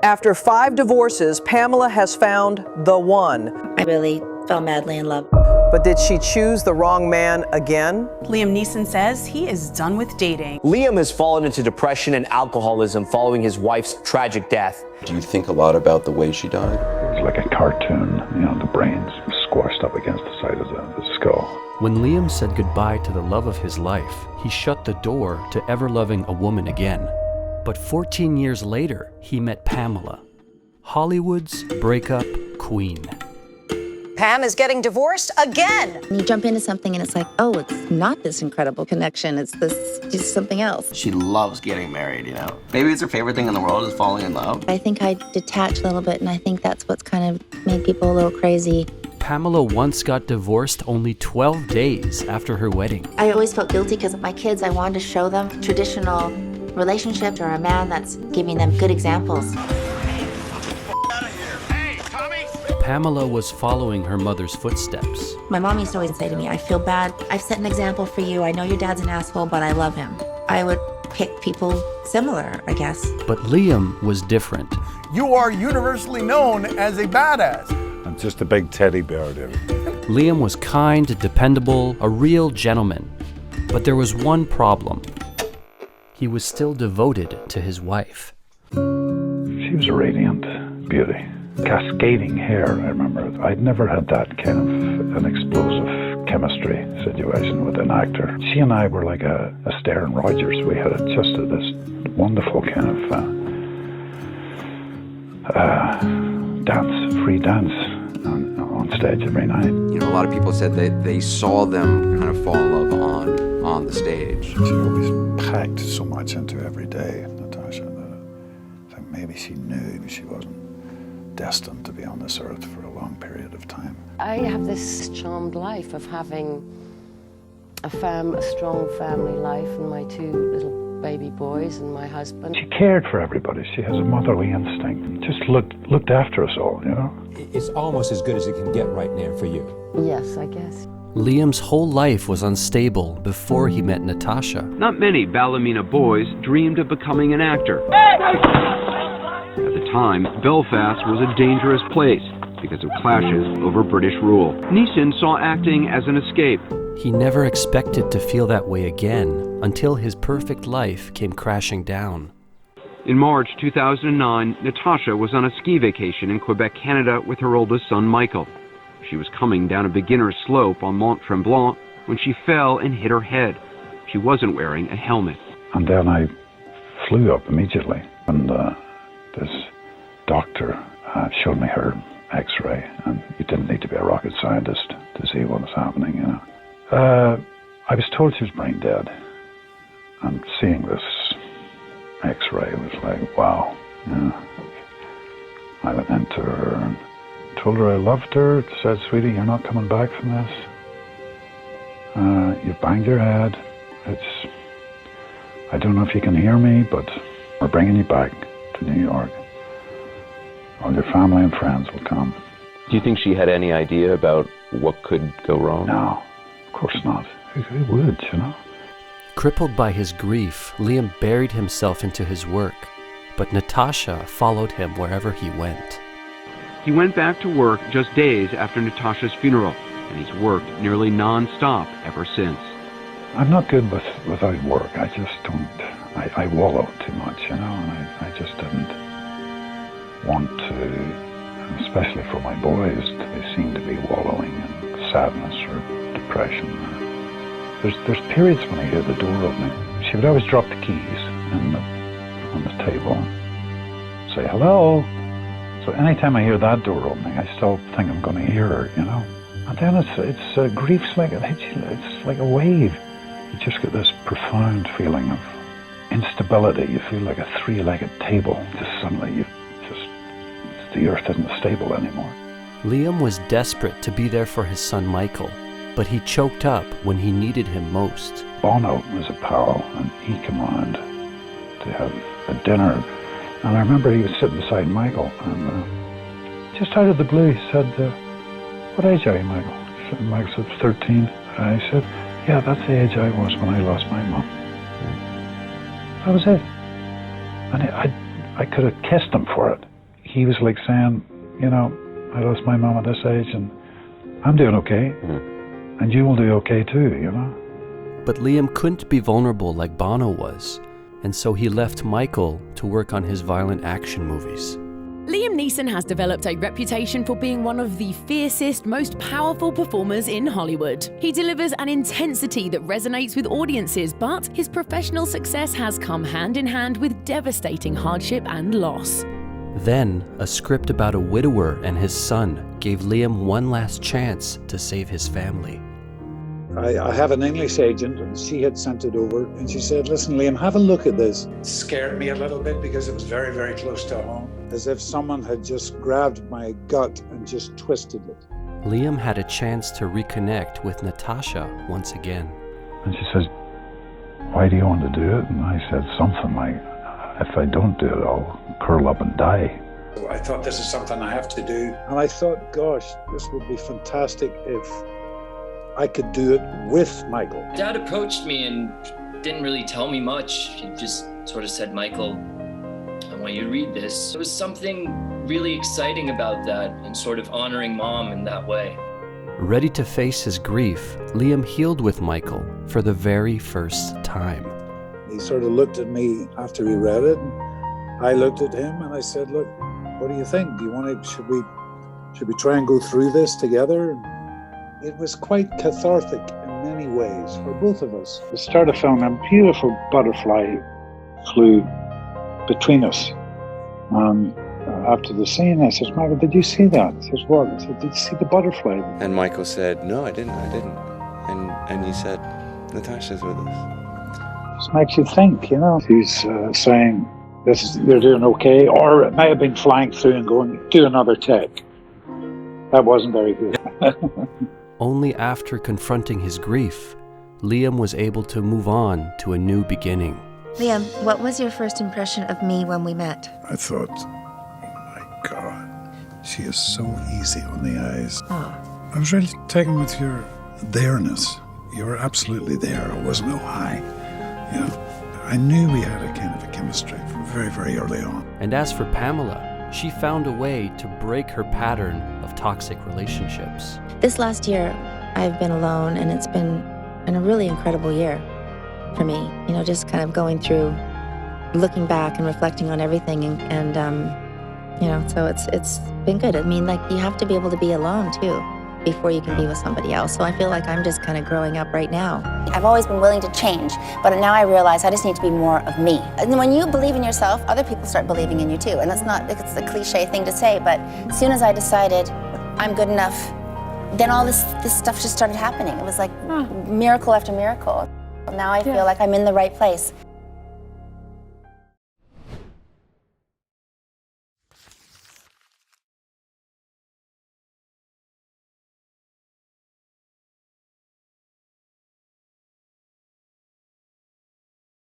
After 5 divorces, Pamela has found the one. I really fell madly in love. But did she choose the wrong man again? Liam Neeson says he is done with dating. Liam has fallen into depression and alcoholism following his wife's tragic death. Do you think a lot about the way she died? It was like a cartoon, the brains squashed up against the side of the skull. When Liam said goodbye to the love of his life, he shut the door to ever loving a woman again. But 14 years later, he met Pamela, Hollywood's breakup queen. Pam is getting divorced again. You jump into something and it's like, oh, it's not this incredible connection. It's just something else. She loves getting married, Maybe it's her favorite thing in the world is falling in love. I think I detached a little bit, and I think that's what's kind of made people a little crazy. Pamela once got divorced only 12 days after her wedding. I always felt guilty because of my kids. I wanted to show them traditional relationships or a man that's giving them good examples. Pamela was following her mother's footsteps. My mom used to always say to me, I feel bad. I've set an example for you. I know your dad's an asshole, but I love him. I would pick people similar, I guess. But Liam was different. You are universally known as a badass. I'm just a big teddy bear, David. Liam was kind, dependable, a real gentleman. But there was one problem. He was still devoted to his wife. She was a radiant beauty. Cascading hair, I remember. I'd never had that kind of an explosive chemistry situation with an actor. She and I were like a Astaire and Rogers. We had just this wonderful kind of free dance on stage every night. A lot of people said that they saw them kind of fall in love on the stage. She always packed so much into every day, Natasha, that I think maybe she knew she wasn't destined to be on this earth for a long period of time. I have this charmed life of having a strong family life, and my 2 little baby boys and my husband. She cared for everybody. She has a motherly instinct. Just looked after us all, It's almost as good as it can get right now for you. Yes, I guess. Liam's whole life was unstable before he met Natasha. Not many Ballymena boys dreamed of becoming an actor. At the time, Belfast was a dangerous place because of clashes over British rule. Neison saw acting as an escape. He never expected to feel that way again until his perfect life came crashing down. In March 2009, Natasha was on a ski vacation in Quebec, Canada with her oldest son, Michael. She was coming down a beginner's slope on Mont Tremblant when she fell and hit her head. She wasn't wearing a helmet. And then I flew up immediately, and this doctor showed me her x-ray, and you didn't need to be a rocket scientist to see what was happening, I was told she was brain dead, and seeing this x-ray was like, wow. I went into her and told her I loved her, said, sweetie, you're not coming back from this. You've banged your head. I don't know if you can hear me, but we're bringing you back to New York. All your family and friends will come. Do you think she had any idea about what could go wrong? No, of course not. Who would, Crippled by his grief, Liam buried himself into his work, but Natasha followed him wherever he went. He went back to work just days after Natasha's funeral, and he's worked nearly non-stop ever since. I'm not good without work. I just don't. I wallow too much, and I just didn't want to, especially for my boys, they seem to be wallowing in sadness or depression. There's periods when I hear the door opening. She would always drop the keys on the table, say hello. So anytime I hear that door opening, I still think I'm going to hear her, And then it's grief's like it's like a wave. You just get this profound feeling of instability. You feel like a 3-legged table. Just suddenly, the earth isn't stable anymore. Liam was desperate to be there for his son Michael, but he choked up when he needed him most. Bono was a pal, and he came around to have a dinner. And I remember he was sitting beside Michael, and just out of the blue, he said, what age are you, Michael? Michael said, 13. I said, yeah, that's the age I was when I lost my mum. That was it. And I could have kissed him for it. he was like saying, you know, I lost my mom at this age and I'm doing okay. And you will do okay too, you know. But Liam couldn't be vulnerable like Bono was, and so he left Michael to work on his violent action movies. Liam Neeson has developed a reputation for being one of the fiercest, most powerful performers in Hollywood. He delivers an intensity that resonates with audiences, but his professional success has come hand in hand with devastating hardship and loss. Then, a script about a widower and his son gave Liam one last chance to save his family. I have an English agent, and she had sent it over, and she said, listen, Liam, have a look at this. It scared me a little bit because it was very, very close to home. As if someone had just grabbed my gut and just twisted it. Liam had a chance to reconnect with Natasha once again. And she says, why do you want to do it? And I said something like, if I don't do it, I'll curl up and die. I thought, this is something I have to do. And I thought, gosh, this would be fantastic if I could do it with Michael. Dad approached me and didn't really tell me much. He just sort of said, Michael, I want you to read this. There was something really exciting about that and sort of honoring Mom in that way. Ready to face his grief, Liam healed with Michael for the very first time. He sort of looked at me after he read it, and I looked at him and I said, look, what do you think? Do you want to, should we try and go through this together? It was quite cathartic in many ways for both of us. The start of film, a beautiful butterfly flew between us. And after the scene, I said, Michael, did you see that? He says, what? I said, did you see the butterfly? And Michael said, no, I didn't. And he said, Natasha's with us. This makes you think, you know. He's saying, you're doing okay. Or it may have been flying through and going, do another take. That wasn't very good. Only after confronting his grief, Liam was able to move on to a new beginning. Liam, what was your first impression of me when we met? I thought, oh my God, she is so easy on the eyes. Oh. I was really taken with your there-ness. You were absolutely there. It wasn't no high. You know, I knew we had a kind of a chemistry from very, very early on. And as for Pamela, she found a way to break her pattern of toxic relationships. This last year, I've been alone, and it's been a really incredible year for me. You know, just kind of going through, looking back and reflecting on everything, and you know, so it's been good. I mean, like, you have to be able to be alone too before you can be with somebody else. So I feel like I'm just kind of growing up right now. I've always been willing to change, but now I realize I just need to be more of me. And when you believe in yourself, other people start believing in you too. And it's a cliche thing to say, but as soon as I decided I'm good enough, then all this stuff just started happening. It was like miracle after miracle. Now I feel like I'm in the right place.